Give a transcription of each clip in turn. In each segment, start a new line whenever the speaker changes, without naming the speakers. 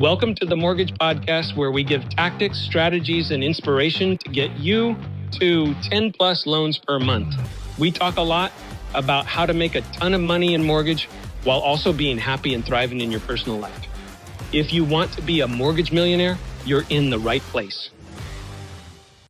Welcome to the Mortgage Podcast, where we give tactics, strategies, and inspiration to get you to 10 plus loans per month. We talk a lot about how to make a ton of money in mortgage while also being happy and thriving in your personal life. If you want to be a mortgage millionaire, you're in the right place.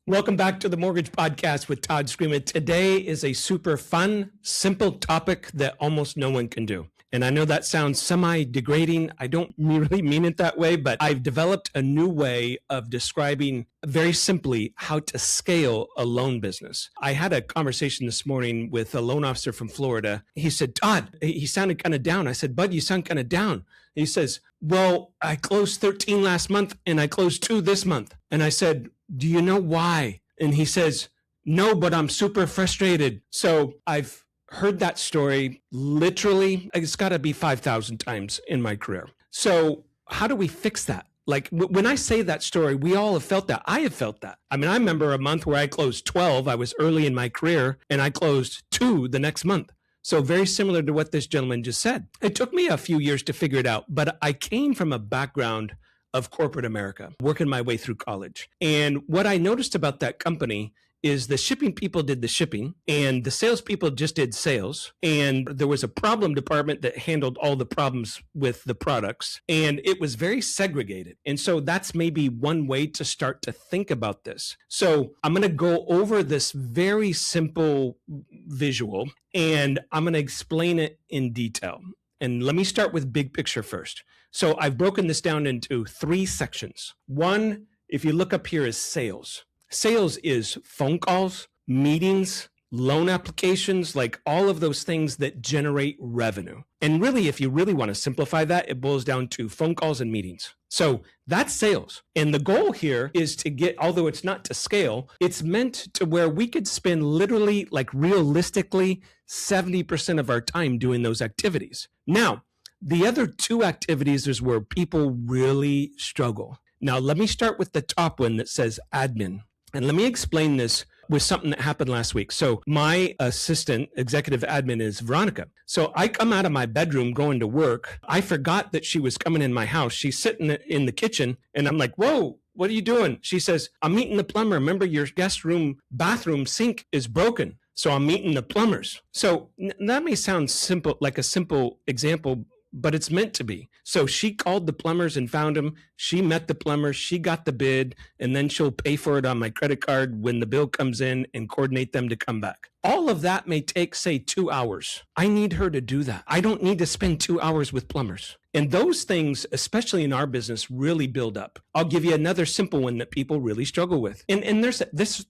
Welcome back to the Mortgage Podcast with Todd Screamit. Today is a super fun, simple topic that almost no one can do. And I know that sounds semi-degrading. I don't really mean it that way, but I've developed a new way of describing very simply how to scale a loan business. I had a conversation this morning with a loan officer from Florida. He said, Todd, he sounded kind of down. I said, Bud, you sound kind of down. He says, well, I closed 13 last month and I closed 2 this month. And I said, do you know why? And he says, no, but I'm super frustrated. So I've heard that story literally, it's got to be 5,000 times in my career. So how do we fix that? Like when I say that story, we all have felt that. I have felt that. I mean, I remember a month where I closed 12. I was early in my career and I closed 2 the next month. So very similar to what this gentleman just said. It took me a few years to figure it out, but I came from a background of corporate America, working my way through college. And what I noticed about that company is the shipping people did the shipping and the salespeople just did sales. And there was a problem department that handled all the problems with the products. And it was very segregated. And so that's maybe one way to start to think about this. So I'm going to go over this very simple visual and I'm going to explain it in detail. And let me start with big picture first. So I've broken this down into 3 sections. One, if you look up here, is sales. Sales is phone calls, meetings, loan applications, like all of those things that generate revenue. And really, if you really want to simplify that, it boils down to phone calls and meetings. So that's sales. And the goal here is to get, although it's not to scale, it's meant to where we could spend literally, like realistically, 70% of our time doing those activities. Now, the other 2 activities is where people really struggle. Now, let me start with the top one that says admin. And let me explain this with something that happened last week. So my assistant, executive admin, is Veronica. So I come out of my bedroom going to work. I forgot that she was coming in my house. She's sitting in the kitchen and I'm like, whoa, what are you doing? She says, I'm meeting the plumber. Remember, your guest room bathroom sink is broken. So I'm meeting the plumbers. So that may sound simple, like a simple example, but it's meant to be. So she called the plumbers and found them. She met the plumbers. She got the bid, and then she'll pay for it on my credit card when the bill comes in and coordinate them to come back. All of that may take, say, 2 hours. I need her to do that. I don't need to spend 2 hours with plumbers. And those things, especially in our business, really build up. I'll give you another simple one that people really struggle with. And there's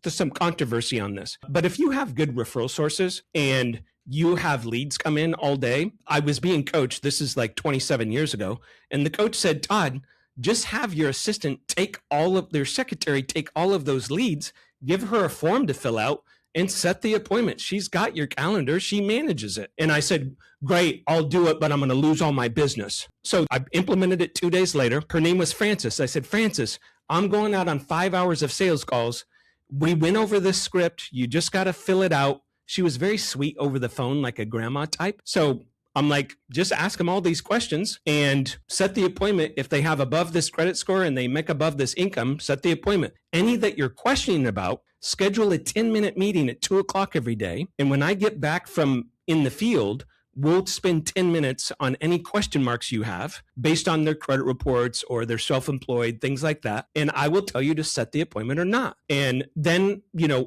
some controversy on this. But if you have good referral sources and you have leads come in all day. I was being coached. This is like 27 years ago. And the coach said, Todd, just have your assistant take all of their secretary, take all of those leads, give her a form to fill out and set the appointment. She's got your calendar. She manages it. And I said, great, I'll do it, but I'm going to lose all my business. So I implemented it 2 days later. Her name was Frances. I said, Frances, I'm going out on 5 hours of sales calls. We went over this script. You just got to fill it out. She was very sweet over the phone, like a grandma type. So I'm like, just ask them all these questions and set the appointment. If they have above this credit score and they make above this income, set the appointment. Any that you're questioning about, schedule a 10-minute meeting at 2:00 every day. And when I get back from in the field, we'll spend 10 minutes on any question marks you have based on their credit reports or they're self-employed, things like that. And I will tell you to set the appointment or not. And then,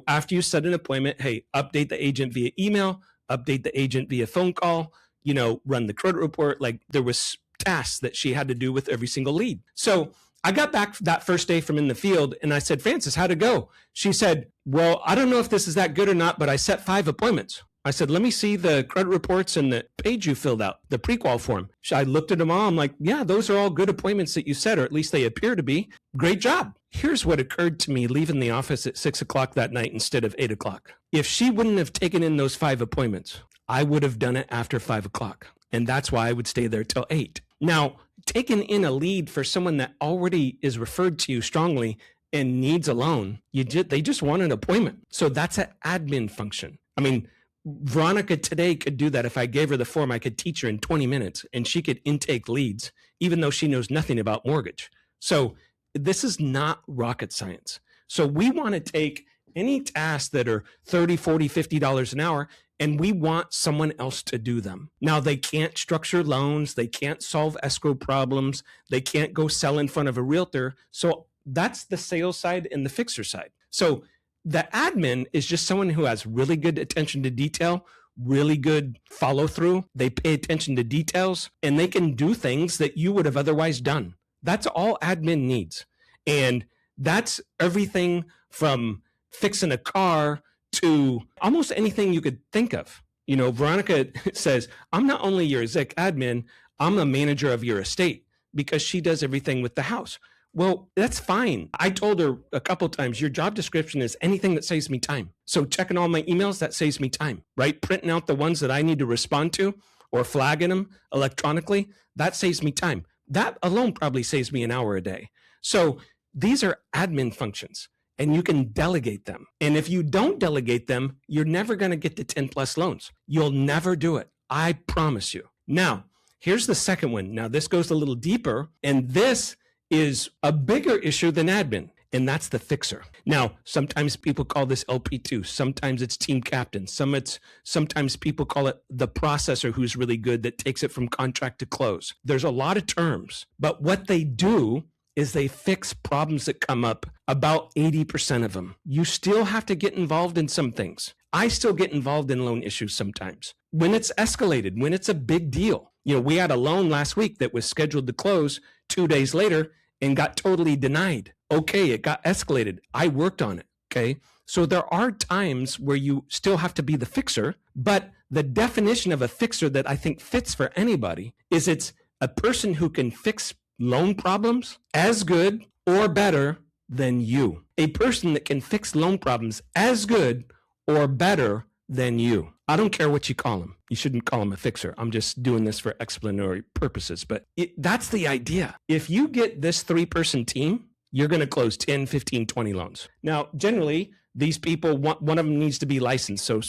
after you set an appointment, hey, update the agent via email, update the agent via phone call, run the credit report. Like there was tasks that she had to do with every single lead. So I got back that first day from in the field and I said, Frances, how'd it go? She said, well, I don't know if this is that good or not, but I set 5 appointments. I said, let me see the credit reports and the page you filled out, the pre-qual form. I looked at them all. I'm like, yeah, those are all good appointments that you set, or at least they appear to be. Great job. Here's what occurred to me leaving the office at 6:00 that night instead of 8:00. If she wouldn't have taken in those 5 appointments, I would have done it after 5:00. And that's why I would stay there till 8. Now, taking in a lead for someone that already is referred to you strongly and needs a loan, they just want an appointment. So that's an admin function. I mean,
Veronica today could do that. If I gave her the form, I could teach her in 20 minutes and she could intake leads, even though she knows nothing about mortgage. So this is not rocket science. So we want to take any tasks that are $30, $40, $50 an hour, and we want someone else to do them. Now, they can't structure loans. They can't solve escrow problems. They can't go sell in front of a realtor. So that's the sales side and the fixer side. So the admin is just someone who has really good attention to detail, really good follow through. They pay attention to details, and they can do things that you would have otherwise done. That's all admin needs. And that's everything from fixing a car to almost anything you could think of. You know, Veronica says, I'm not only your exec admin, I'm a manager of your estate, because she does everything with the house. Well, that's fine. I told her a couple times, your job description is anything that saves me time. So checking all my emails, that saves me time, right? Printing out the ones that I need to respond to or flagging them electronically, that saves me time. That alone probably saves me an hour a day. So these are admin functions, and you can delegate them. And if you don't delegate them, you're never going to get to 10 plus loans. You'll never do it. I promise you. Now, here's the second one. Now, this goes a little deeper, and this is a bigger issue than admin, and that's the fixer. Now, sometimes people call this LP2. Sometimes it's team captain. Sometimes people call it the processor who's really good that takes it from contract to close. There's a lot of terms, but what they do is they fix problems that come up, about 80% of them. You still have to get involved in some things. I still get involved in loan issues sometimes. When it's escalated, when it's a big deal. You know, we had a loan last week that was scheduled to close 2 days later and got totally denied. Okay, it got escalated. I worked on it, okay? So there are times where you still have to be the fixer, but the definition of a fixer that I think fits for anybody is it's a person who can fix loan problems as good or better than you. A person that can fix loan problems as good or better than you. I don't care what you call him. You shouldn't call him a fixer. I'm just doing this for explanatory purposes, but that's the idea. If you get this 3-person team, you're going to close 10, 15, 20 loans. Now, generally, these people, one of them needs to be licensed. So,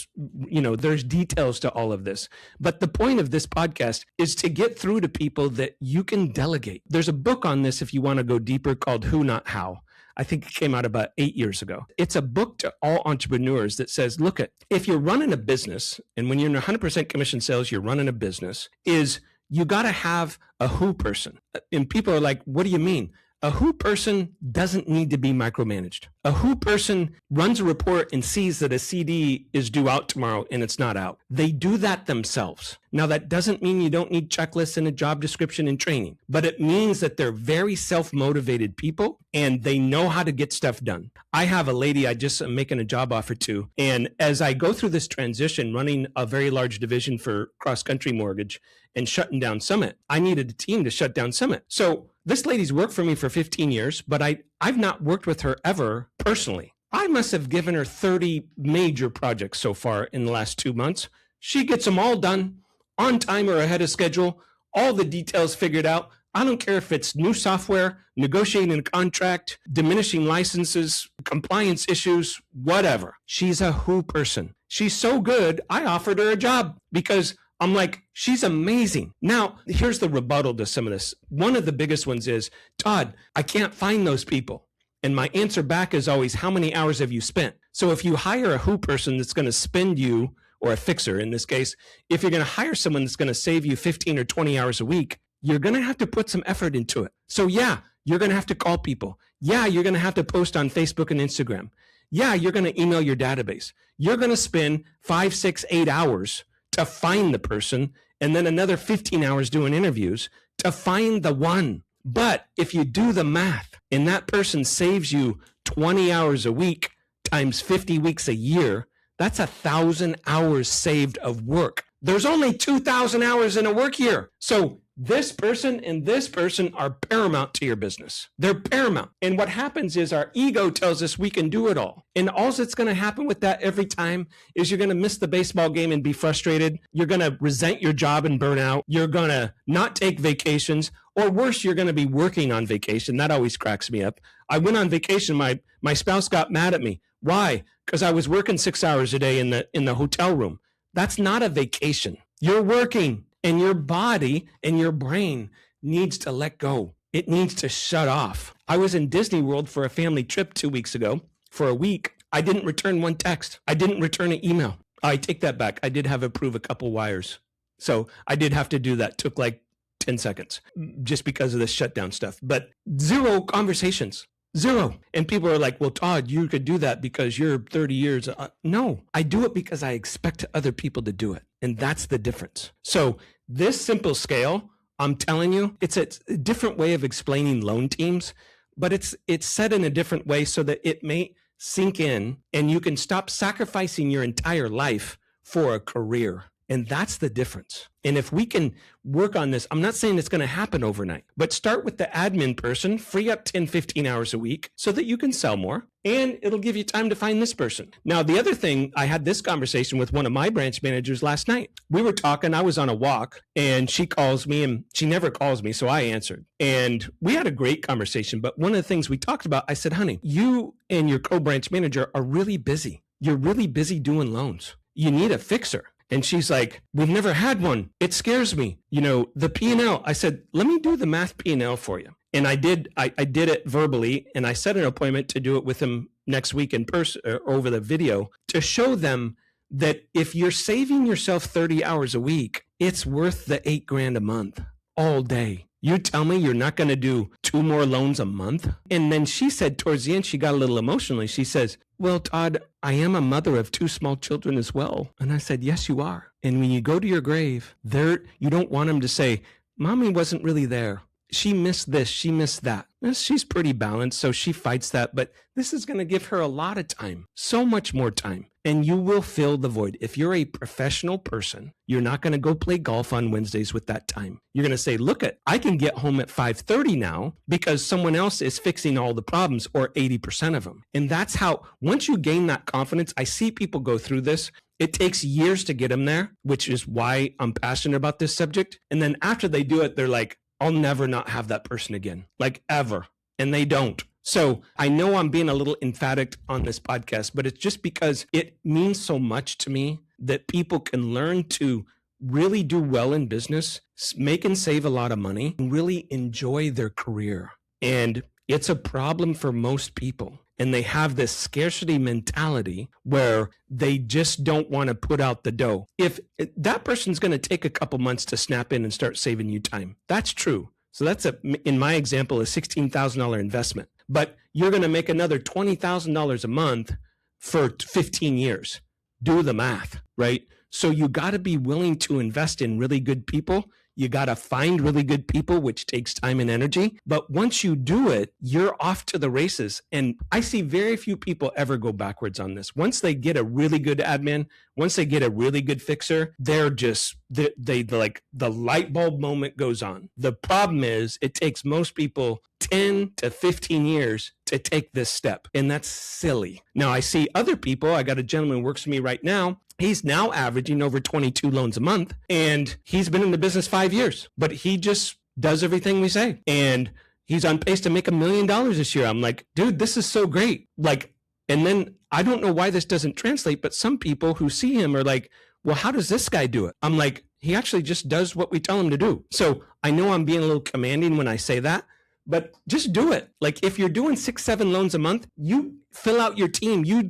you know, there's details to all of this. But the point of this podcast is to get through to people that you can delegate. There's a book on this if you want to go deeper called Who Not How. I think it came out about 8 years ago. It's a book to all entrepreneurs that says, look, if you're running a business, and when you're in 100% commission sales, you're running a business, is you got to have a who person. And people are like, what do you mean? A who person doesn't need to be micromanaged. A who person runs a report and sees that a CD is due out tomorrow and it's not out. They do that themselves. Now, that doesn't mean you don't need checklists and a job description and training, but it means that they're very self-motivated people and they know how to get stuff done. I have a lady I just am making a job offer to, and as I go through this transition, running a very large division for cross-country mortgage and shutting down Summit, I needed a team to shut down Summit. So this lady's worked for me for 15 years, but I've not worked with her ever personally. I must have given her 30 major projects so far in the last 2 months. She gets them all done on time or ahead of schedule, all the details figured out. I don't care if it's new software, negotiating a contract, diminishing licenses, compliance issues, whatever. She's a who person. She's so good, I offered her a job because I'm like, she's amazing. Now, here's the rebuttal to some of this. One of the biggest ones is, Todd, I can't find those people. And my answer back is always, how many hours have you spent? So if you hire a who person that's going to spend you, or a fixer in this case, if you're going to hire someone that's going to save you 15 or 20 hours a week, you're going to have to put some effort into it. So yeah, you're going to have to call people. Yeah, you're going to have to post on Facebook and Instagram. Yeah, you're going to email your database. You're going to spend 5, 6, 8 hours to find the person, and then another 15 hours doing interviews to find the one. But if you do the math and that person saves you 20 hours a week times 50 weeks a year, that's 1,000 hours saved of work. There's only 2,000 hours in a work year. So this person and this person are paramount to your business. They're paramount. And what happens is our ego tells us we can do it all. And all that's going to happen with that every time is you're going to miss the baseball game and be frustrated. You're going to resent your job and burn out. You're going to not take vacations. Or worse, you're going to be working on vacation. That always cracks me up. I went on vacation. My spouse got mad at me. Why? Because I was working 6 hours a day in the hotel room. That's not a vacation. You're working, and your body and your brain needs to let go. It needs to shut off. I was in Disney World for a family trip 2 weeks ago for a week. I didn't return one text. I didn't return an email. I take that back. I did have to approve a couple wires. So I did have to do that. Took like 10 seconds just because of the shutdown stuff. But zero conversations. Zero. And people are like, well, Todd, you could do that because you're 30 years. No, I do it because I expect other people to do it. And that's the difference. So this simple scale, I'm telling you, it's a different way of explaining loan teams, but it's said in a different way so that it may sink in and you can stop sacrificing your entire life for a career. And that's the difference. And if we can work on this, I'm not saying it's going to happen overnight, but start with the admin person, free up 10, 15 hours a week so that you can sell more, and it'll give you time to find this person. Now, the other thing, I had this conversation with one of my branch managers last night. We were talking, I was on a walk, and she calls me, and she never calls me, so I answered. And we had a great conversation, but one of the things we talked about, I said, honey, you and your co-branch manager are really busy. You're really busy doing loans. You need a fixer. And she's like, we've never had one. It scares me. You know, the P&L. I said, let me do the math P&L for you. And I did it verbally, and I set an appointment to do it with him next week in person or over the video to show them that if you're saving yourself 30 hours a week, it's worth the $8,000 a month all day. You tell me you're not going to do 2 more loans a month? And then she said towards the end, she got a little emotional. She says, well, Todd, I am a mother of 2 small children as well. And I said, yes, you are. And when you go to your grave, you don't want them to say, Mommy wasn't really there. She missed this, she missed that. She's pretty balanced, so she fights that. But this is going to give her a lot of time, so much more time. And you will fill the void. If you're a professional person, you're not going to go play golf on Wednesdays with that time. You're going to say, look, I can get home at 5:30 now because someone else is fixing all the problems, or 80% of them. And that's how, once you gain that confidence, I see people go through this. It takes years to get them there, which is why I'm passionate about this subject. And then after they do it, they're like, I'll never not have that person again, like ever. And they don't. So I know I'm being a little emphatic on this podcast, but it's just because it means so much to me that people can learn to really do well in business, make and save a lot of money, and really enjoy their career. And it's a problem for most people. And they have this scarcity mentality where they just don't want to put out the dough. If that person's going to take a couple months to snap in and start saving you time, that's true. So that's, in my example, a $16,000 investment. But you're going to make another $20,000 a month for 15 years. Do the math, right? So you got to be willing to invest in really good people. You got to find really good people, which takes time and energy. But once you do it, you're off to the races. And I see very few people ever go backwards on this. Once they get a really good admin, once they get a really good fixer, they're just, they like the light bulb moment goes on. The problem is it takes most people 10 to 15 years to take this step. And that's silly. Now I see other people. I got a gentleman who works for me right now. He's now averaging over 22 loans a month, and he's been in the business 5 years, but he just does everything we say. And he's on pace to make $1 million this year. I'm like, dude, this is so great. Like, and then I don't know why this doesn't translate, but some people who see him are like, well, how does this guy do it? I'm like, he actually just does what we tell him to do. So I know I'm being a little commanding when I say that, but just do it. Like if you're doing 6, 7 loans a month, you fill out your team. You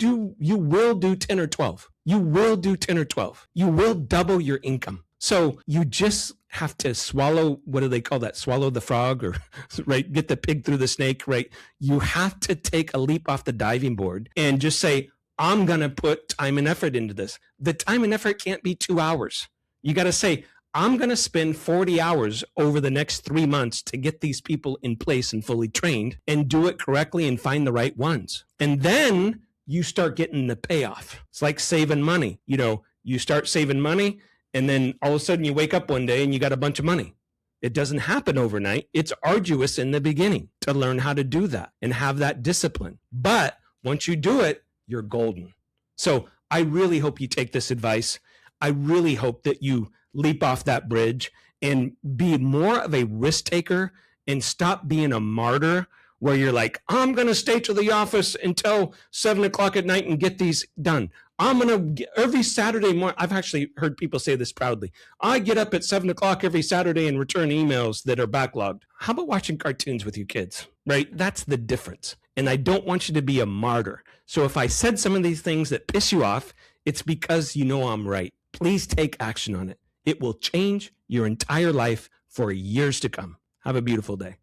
will do 10 or 12. You will do 10 or 12. You will double your income. So you just have to swallow, what do they call that? Swallow the frog, or right? Get the pig through the snake, right? You have to take a leap off the diving board and just say, I'm going to put time and effort into this. The time and effort can't be 2 hours. You got to say, I'm going to spend 40 hours over the next 3 months to get these people in place and fully trained and do it correctly and find the right ones. And then you start getting the payoff. It's like saving money. You know, you start saving money and then all of a sudden you wake up one day and you got a bunch of money. It doesn't happen overnight. It's arduous in the beginning to learn how to do that and have that discipline. But once you do it, you're golden. So I really hope you take this advice. I really hope that you leap off that bridge and be more of a risk taker and stop being a martyr where you're like, I'm going to stay to the office until 7 o'clock at night and get these done. Every Saturday morning, I've actually heard people say this proudly. I get up at 7:00 every Saturday and return emails that are backlogged. How about watching cartoons with your kids, right? That's the difference. And I don't want you to be a martyr. So if I said some of these things that piss you off, it's because you know I'm right. Please take action on it. It will change your entire life for years to come. Have a beautiful day.